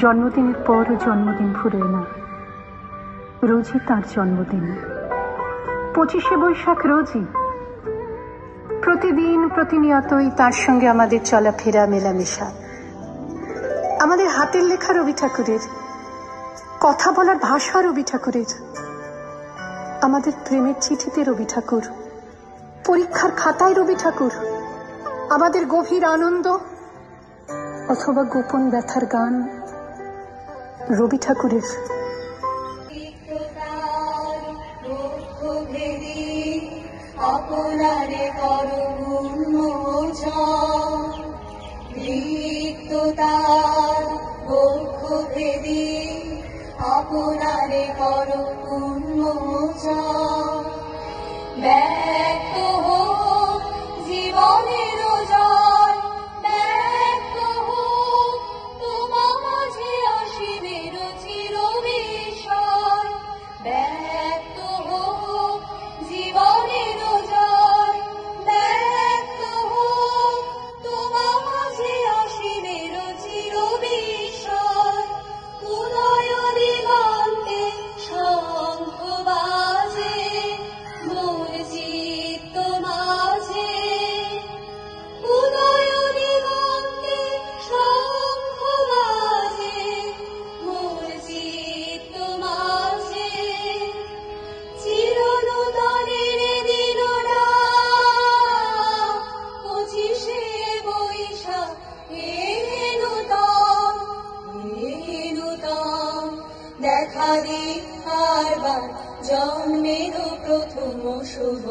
জন্মদিনের পরও জন্মদিন ফুরোয় না, রোজই তার জন্মদিন। 25শে বৈশাখ রোজই, প্রতিদিন প্রতিনিয়তই তার সঙ্গে আমাদের চলাফেরা, মেলামেশা। আমাদের হাতের লেখা রবি ঠাকুরের, কথা বলার ভাষা রবি ঠাকুরের, আমাদের প্রেমের চিঠিতে রবি ঠাকুর, পরীক্ষার খাতায় রবি ঠাকুর, আমাদের গভীর আনন্দ অথবা গোপন ব্যথার গান রবি ঠাকুরের। আপনারে করো উন্মোচন, ব্যক্ত হোক জীবনের জয়, ব্যক্ত হোক তোমার মাঝে অসীমের চিরবিস্ময়, ব্যক্ত হোক জীবনের জয়, ব্যক্ত হোক তোমার মাঝে অসীমের চিরবিস্ময়। উদয় দিগন্তে শঙ্খ বাজে মোর চিত্ত মাঝে, উদয় দিগন্তে শঙ্খ বাজে মোর চিত্ত মাঝে। চিরনূতনের দিনটা 25শে বৈশাখ, হে নূতন, হে নূতন, দেখা দিক হারবার জন্মের প্রথম শুভ।